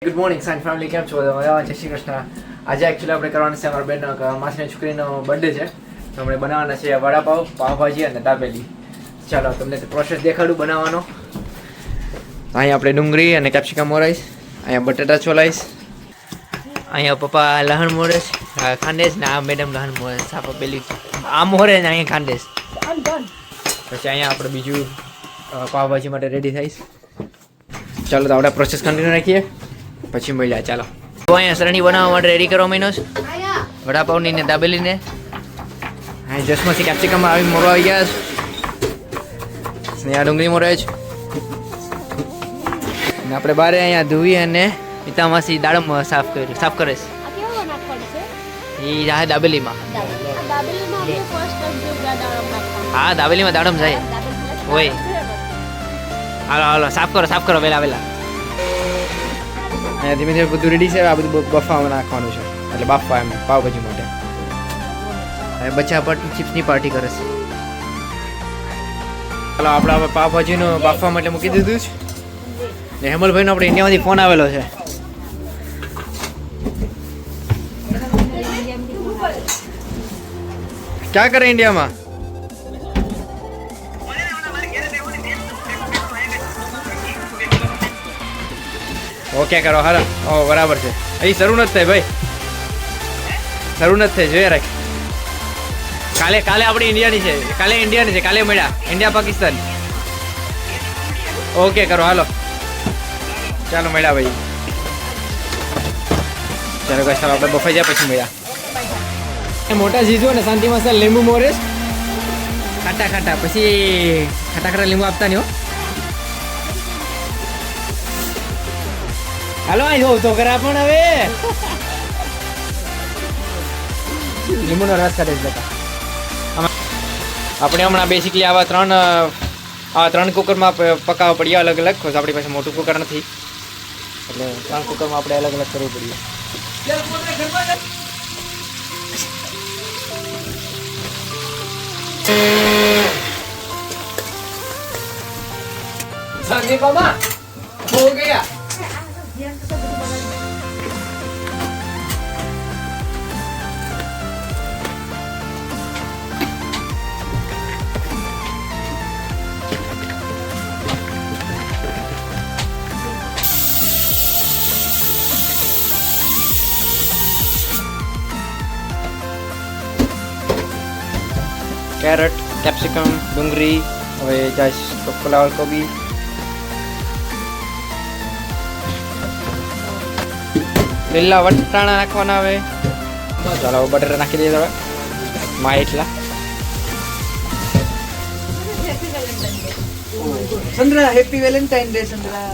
Good morning સાંજ family, કેમ છો? જય શ્રી કૃષ્ણ. આજે એકચ્યુઅલી આપણે કરવાનું છે અમારા બેન માસીની છોકરીનો બર્થડે છે, તો આપણે બનાવવાના છે વડાપાવ, પાવભાજી અને દાબેલી. ચાલો તમને પ્રોસેસ દેખાડું બનાવવાનો. અહીંયા આપણે ડુંગળી અને કેપ્સિકમ મોરાઈશ, અહીંયા બટાટા છોલાઈશ, અહીંયા પપ્પા લહણ મોરેશ ખાંડેશ ને આ મેડમ લહણ મોરે સાપા પેલી આ મોરે ને અહીંયા ખાંડેશ. પછી અહીંયા આપણે બીજું પાવભાજી માટે રેડી થઈશ. ચાલો તો આપણે પ્રોસેસ કન્ટિન્યુ રાખીએ, પછી મળ્યા. ચાલો તો અહીંયા સરણી બનાવવા માટે રેડી કરવા માંડ્યો છે વડાપાવની ને દાબેલીને. અહીં જસમાંથી કેપ્સિકમ આવી મોરવા આવી ગયા છે, આ ડુંગળી મોરાય છે ને આપણે બારે અહીંયા ધોવી અને પિતામાસી દાડમ સાફ કરે છે. એ જાય દાબેલીમાં. હા, દાબેલીમાં દાડમ જાય હોય. હાલો હાલો સાફ કરો વહેલા અહીંયા ધીમે ધીમે બધું રેડી છે. આ બધું બફામાં નાખવાનું છે, એટલે બાફવા એમ પાવભાજી માટે. હવે બચ્ચા પાર્ટી ચિપ્સની પાર્ટી કરે છે. ચાલો આપણે હવે પાવભાજીનું બાફવા માટે મૂકી દીધું છે ને હેમલભાઈનો આપણે ઇન્ડિયામાંથી ફોન આવેલો છે. ક્યાં કરે ઇન્ડિયામાં? ઓકે કરો હાલો. ઓ બરાબર છે. અહીં શરૂ નથી થાય ભાઈ, શરૂ નથી થાય. જોઈએ રાખ. કાલે આપણે ઇન્ડિયાની છે, કાલે મળ્યા ઇન્ડિયા પાકિસ્તાન. ઓકે કરો હાલો. ચાલો મળ્યા ભાઈ. ચાલો કઈ ચાલો આપણે બફાઈ જાય પછી મળ્યા. મોટા જીજો ને શાંતિ મસાલ લીંબુ મોરેશ ખાટા પછી ખાટા લીંબુ આપતા નહીં હો. હાલો અહીં જોઉં તો કરા પણ હવે લીંબુનો રસ કાઢે છે. આપણે હમણાં બેસિકલી આવા ત્રણ કુકરમાં પકાવવા પડીએ અલગ અલગ. આપણી પાસે મોટું કુકર નથી, એટલે 3 કુકરમાં આપણે અલગ અલગ કરવું પડીએ. સંદીપ મામા હો ગયા. કેરેટ, કેપ્સિકમ, ડુંગળી, હવે જાય ફુલાવર કોબી, લીલા વટાણા નાખવાના. હવે ચાલો બટર નાખી દઈએ હવે એટલા. સંદ્રા હેપી વેલેન્ટાઇન ડે. સંદ્રા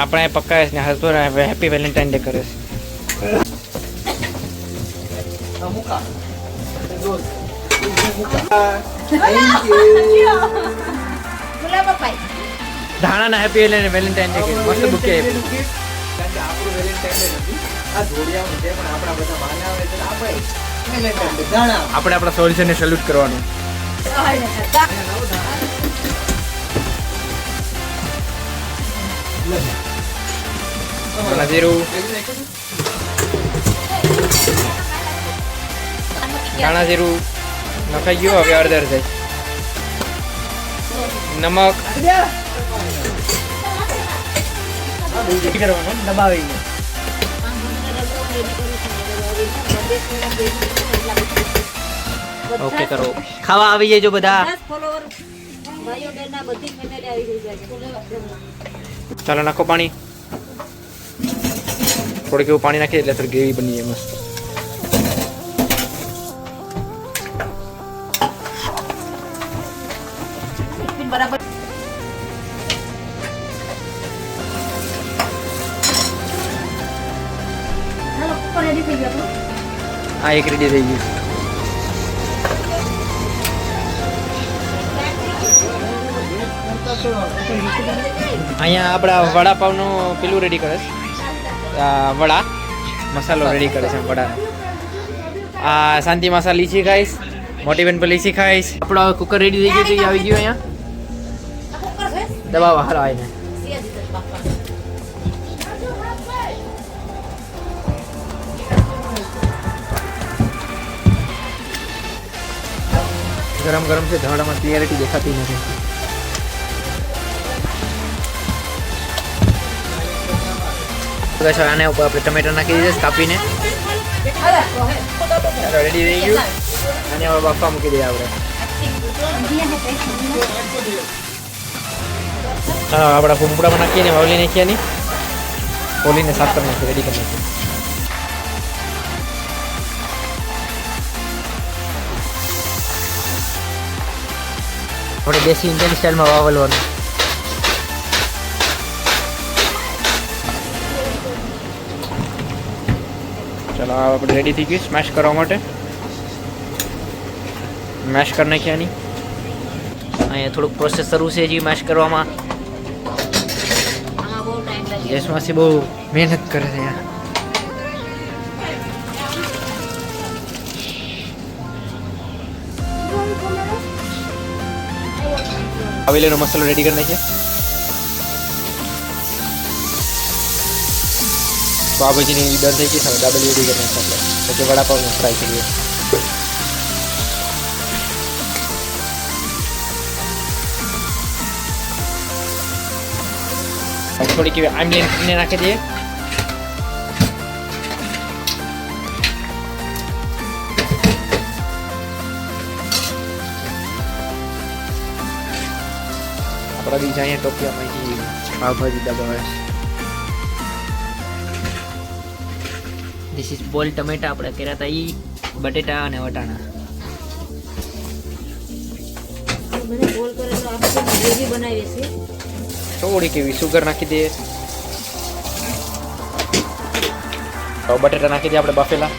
આપણે પક્કા ને હસબન્ડ હેપી વેલેન્ટાઇન ડે કરે છે. ધાણા ના હેપી વેલેન્ટાઇન ડે મસ્ત બુકે. આપણે આપણા સોલ્યુશનને સેલ્યુટ કરવાનું. ધાણા જીરું નખાઈ ગયું. હવે અડધર જાય નમક દબાવી. ઓકે કરો. ખાવા આવી જાય જો બધા. ચાલો નાખો પાણી. થોડીક એવું પાણી નાખીએ એટલે થોડી ગ્રેવી બની જાય મસ્ત. બરાબર. હા, એક રેડી થઈ ગયું. અહીંયા આપણા વડાપાવનું પેલું રેડી કરે છે, વડા મસાલો રેડી કરે છે વડા. આ શાંતિ મસાલા લીચી ખાઈશ, મોટી બેન પર લીચી ખાઈશ. આપણો કુકર રેડી થઈ ગયું છે, આવી ગયું અહીંયા. દબાવો હાલો આવીને. ગરમ ગરમ છે, ધોળામાં ક્લિયરિટી દેખાતી નથી. આને ઉપર આપણે ટમેટા નાખી દીધા કાપીને. રેડી થઈ ગયું. અને હવે બાફવા મૂકી દઈએ આપણે. આપણા કુંપડામાં નાખીને વાવલી નાખીએ, ઓલીને સાફ કરી નાખીએ, રેડી કરી નાખીએ. આપણે દેશી ઇન્ડિયન સ્ટાઇલમાં વાવલવાનું. ચાલો આપણે રેડી થઈ ગયું સ્મેશ કરવા માટે. મેશ કરી નાખ્યા ની. અહીંયા થોડુંક પ્રોસેસ શરૂ છે હજી મેશ કરવામાં. ગેસમાંથી બહુ મહેનત કરે છે યાર. આવેલીનો મસાલો રેડી કરી નાખીએ. પાવભાજીની ડન થઈ ગઈ. હવે દાબેલી રેડી કરી નાખીએ આપણે. પછી વડાપાવને ફ્રાય કરીએ. થોડીક આમલીને નાખી દઈએ. આપણા બીજા અહીંયા ટોપિયામાં પાવભાજી દબાવે. ધીસ ઇઝ બોલ ટમેટા આપણે કર્યા હતા ઈ બટેટા અને વટાણા. મને બોલ કરેલો આપણે ગ્રેવી બનાવી છે. થોડી કેવી સુગર નાખી દઈએ. હવે બટેટા નાખી દઈએ આપણે બાફેલા.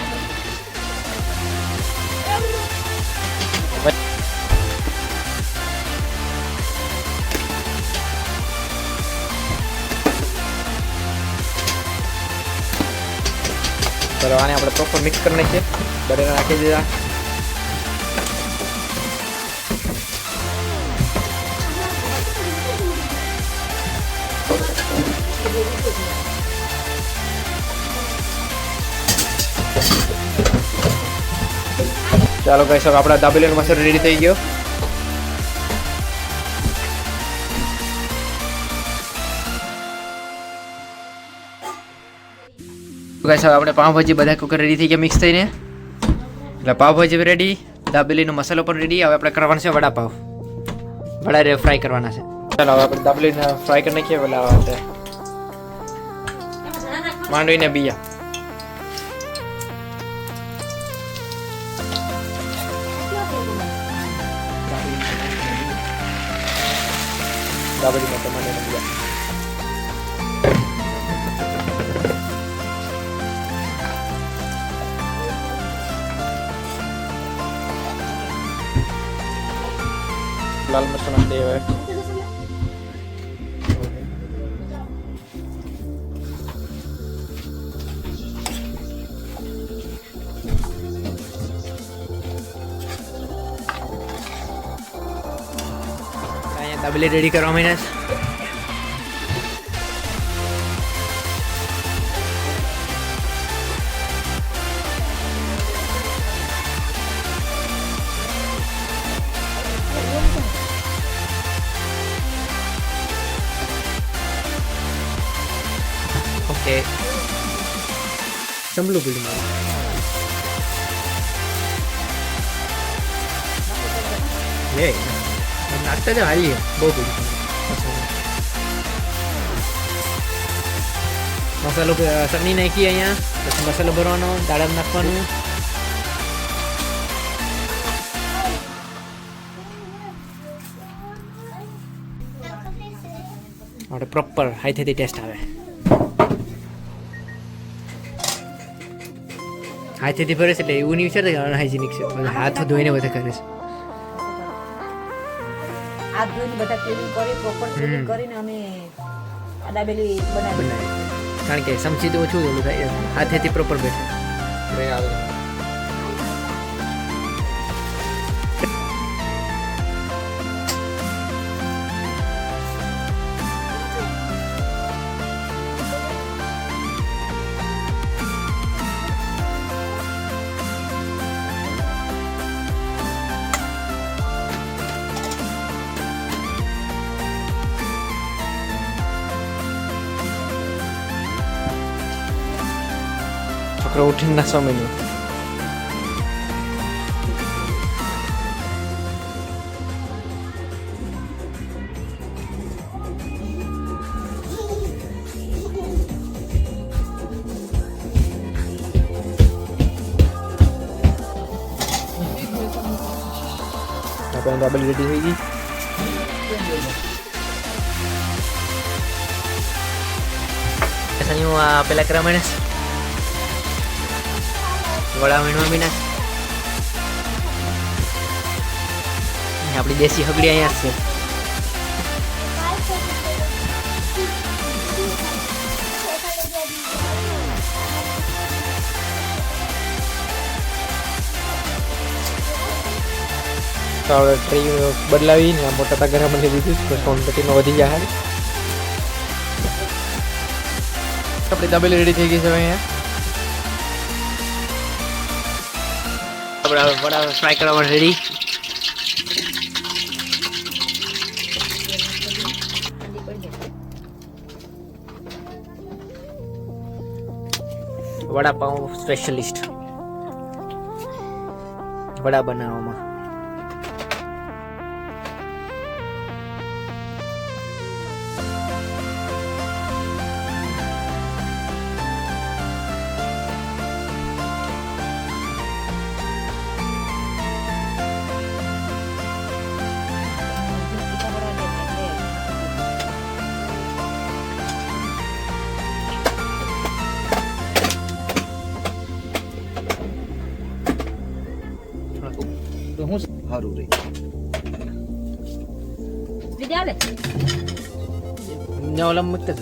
તો આને આપણે પ્રોપર મિક્સ કરી નાખીએ. બટેટા નાખી દીધા. ચાલો ગાઈસ, હવે આપણા દાબેલીનો મસાલો રેડી થઈ ગયો. ગાઈસ, હવે આપણે પાવભાજી બધા કુકર રેડી થઈ ગયા મિક્સ થઈને. એટલે પાવભાજી રેડી, દાબેલીનો મસાલો પણ રેડી. હવે આપણે કરવાનું છે વડાપાવ. વડા ફ્રાય કરવાના છે. ચાલો હવે આપણે દાબેલીને ફ્રાય કરી નાખીએ. પેલા આપણે માંડવીને બીયા. દાબેલીમાં ટમાટરને બીયા. લાલ મરચું નાખી દઈએ. હવે અહીંયા દાબેલી રેડી કરવા માંડ્યા છે. ઓકે, સંભળું પીડું મારું. નાખતા જ હારી બહુ પીડું. મસાલો ચટણી નાખી અહીંયા. પછી મસાલો ભરવાનો, દાડમ નાખવાનું. આપણે પ્રોપર હાઈથી ટેસ્ટ આવે. હાથેથી ભરે છે એટલે એવું નહીં વિચારતા કે અનહાઇજેનિક છે. હાથ ધોઈને બધા કરે છે. હાથ ધોઈને બધા ક્લીનિંગ કરી પ્રોપર ક્લીનિંગ કરીને અમે દાબેલી બનાવી. કારણ કે સમસી તો ઓછું ઓલું થાય. હાથેથી પ્રોપર બેઠે. છોકરો ઉઠીને નાસવા માંડ્યો. આપણે ડબલ રેડી થઈ ગઈ. પેલા ક્રમણે વડા વીણવા મીના આપણી દેશી હગડી અહીંયા છે. તો આપણે ટ્રી બદલાવીને આ મોટા તગારામાં લઈ દીધું તો સોનપટીનો વધી જાય. આપણી દાબેલી રેડી થઈ ગઈ છે અહીંયા. આપણે વડા ફ્રાય કરવા માટે રેડી. વડાપાઉં સ્પેશિયલિસ્ટ વડા બનાવવામાં. તો હું સારું રહી વિદ્યાલય ઓલા મૂકતા જ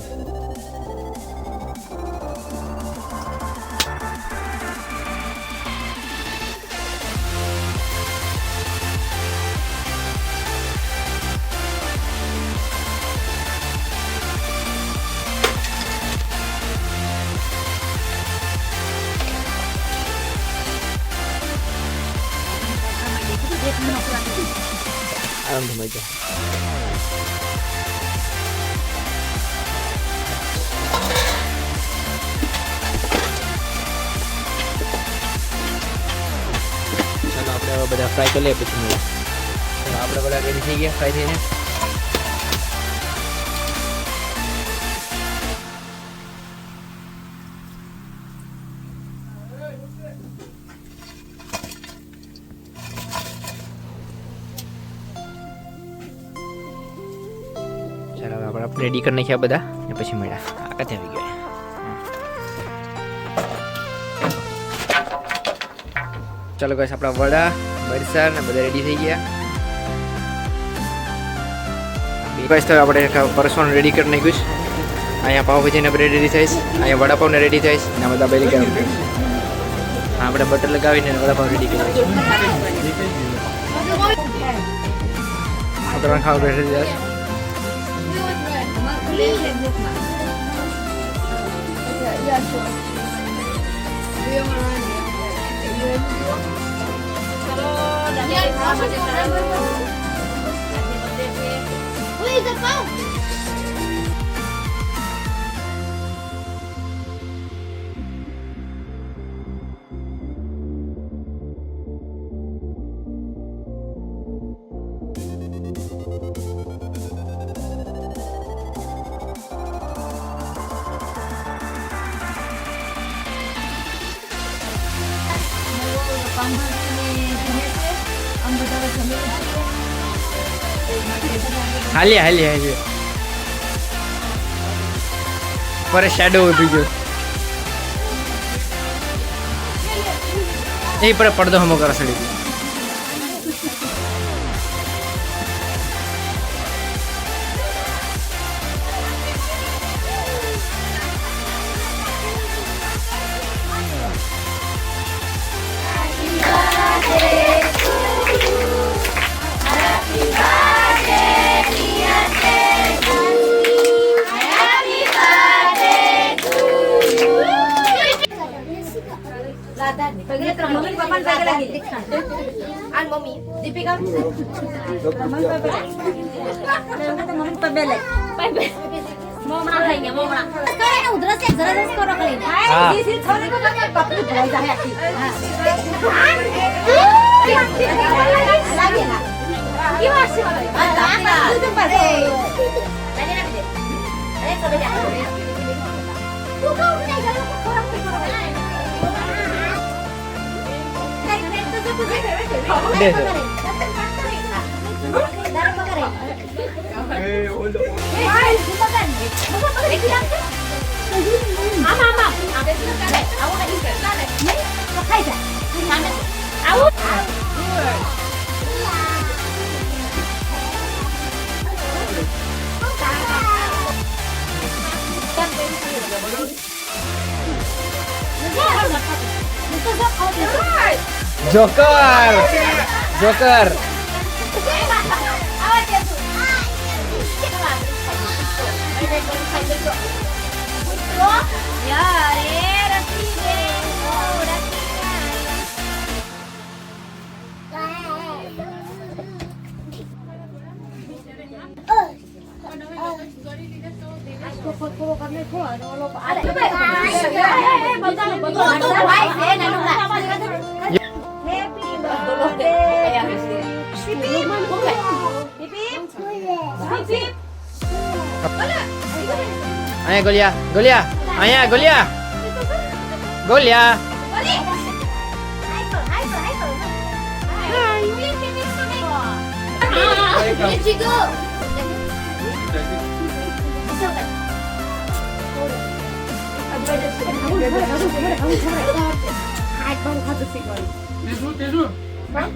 આરામથી મજા. ચાલો આપણે હવે બધા ફ્રાય કરી લઈએ પછી મળીએ. ચાલો આપણે બધા રેડી થઈ ગયા ફ્રાય થઈને. ચાલો હવે આપણે રેડી કરી નાખ્યા બધા ને પછી મળ્યા. આ કાતે આવી ગયા. ચાલો ગાઈસ આપણા વડા મરચાં ને બધા રેડી થઈ ગયા. ગાઈસ તો આપણે પરસવાનું રેડી કરી નાખ્યું છે. અહીંયા પાવભાજીને બ્રેડ રેડી થાય છે, અહીંયા વડાપાવને રેડી થાય છે, ને બધા બેલી ગરમ થાય છે. આપણે બટર લગાવીને વડાપાવ રેડી કરી છે. આપણે ખાવા રેડી થાય છે. હાલી હાલી હાલી પર શેડો ઉભી ગયો એ પર પડદો હમો કરા સડી ઉધરસ હા. દે છે. જોકર જોકર અહીંયા ગોલિયા ગોલિયા અહીંયા ગોલિયા ગોલિયા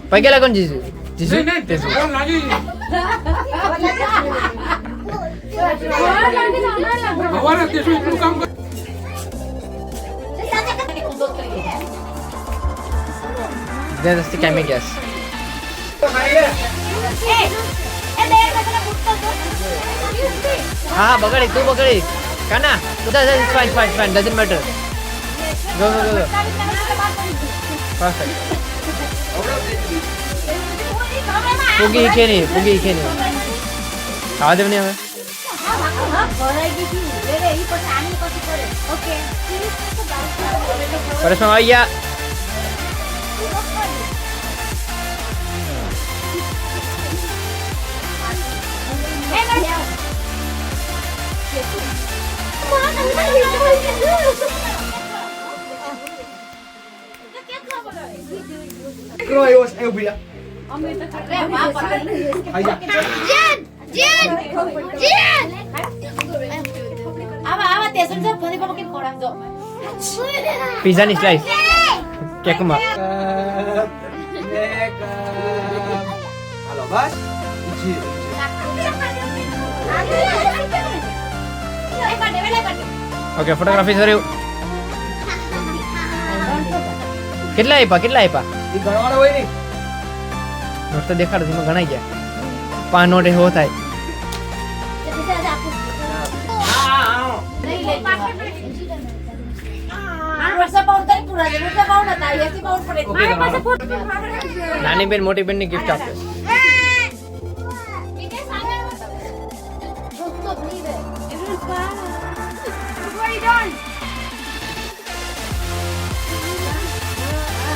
પૈકી લાગો જીજુ જીજુ Teju Dia mesti kami guys. Ah, bagadi, tu bagadi. Kana, udah fine, doesn't matter. Go. Perfect. Pugi ikeni. Khawa debni ame. Paras mau ayah. Pizza ni slice. Kayak kemar. Halo, Bas. Okay, fotografi sorry. કેટલા આપ્યા ઈ ગણવાનો હોય ને. Not તો દેખાડો એમાં ગણાઈ ગયા 5 not એવો થાય નાની બેન મોટી બેન ની ગિફ્ટ આપે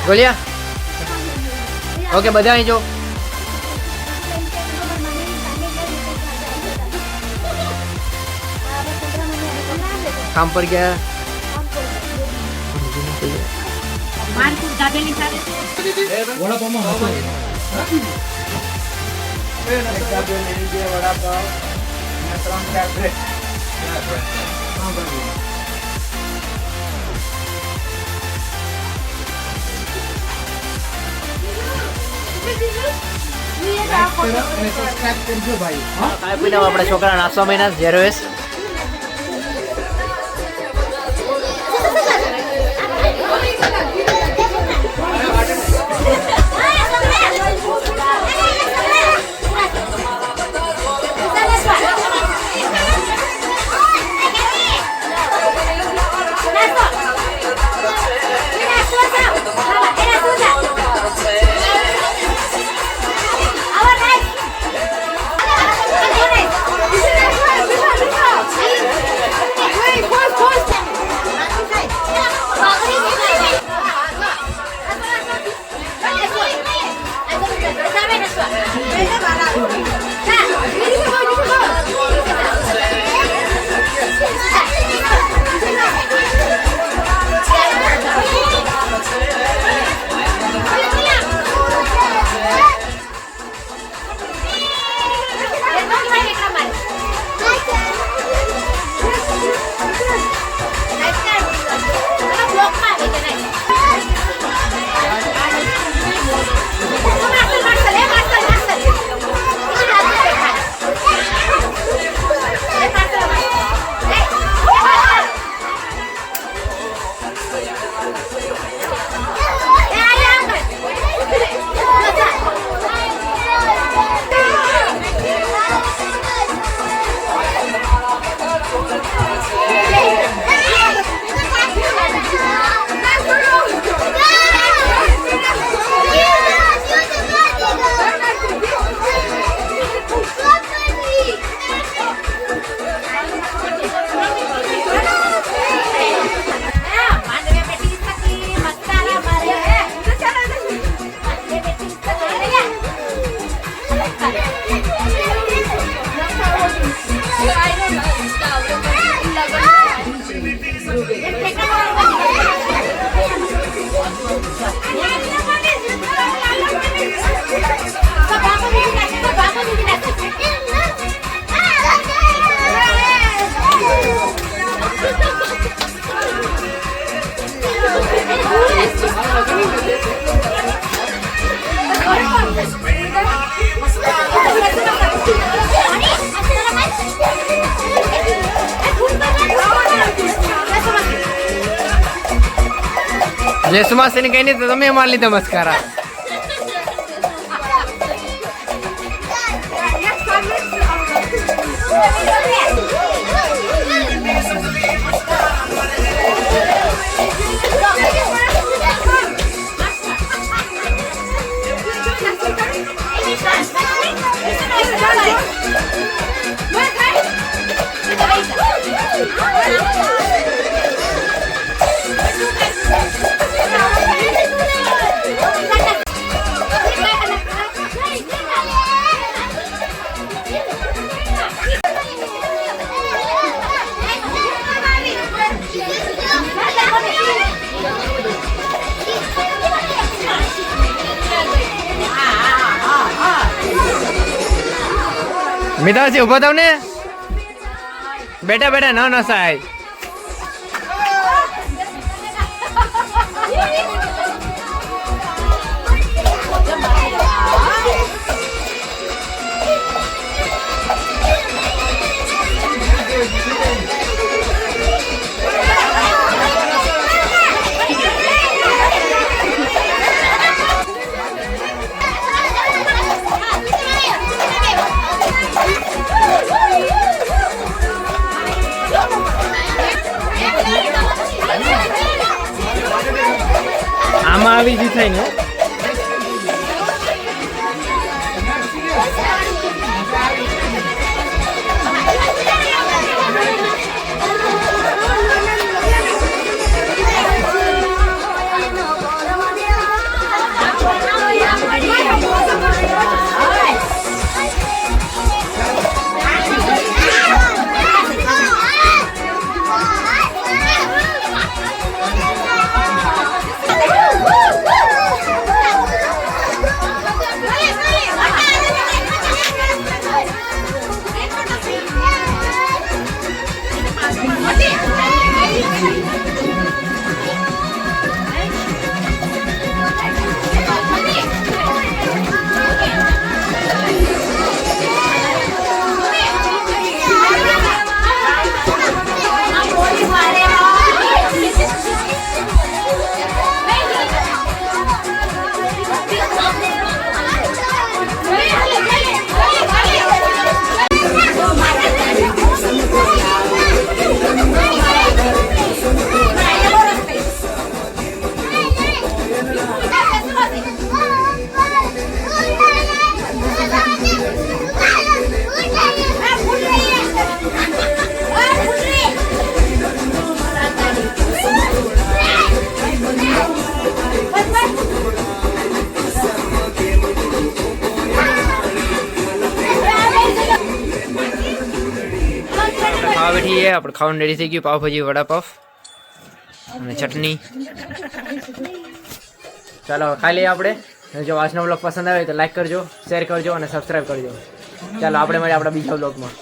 ગોલિયા ઓકે બધા અહીં જો કામ પર ગયા ખાઈ પીને આપણા છોકરા નાસ્તો મહિના ઝેરોએસ જે સુમાસીને કઈ નહીં તો તમે માર લીધા મસ્કારા. મિતાજી ઉભો થાવ ને. બેટા બેટા ન નસાય. આમાં આવી જ થાય ને. આપણે ખાવાનું રેડી થઈ ગયું. પાવભાજી, વડાપાવ અને ચટણી. ચાલો ખાઈ લઈએ આપણે. જો આજનો બ્લોગ પસંદ આવે તો લાઈક કરજો, શેર કરજો અને સબસ્ક્રાઈબ કરજો. ચાલો આપણે મળીએ આપણા બીજા બ્લોગમાં.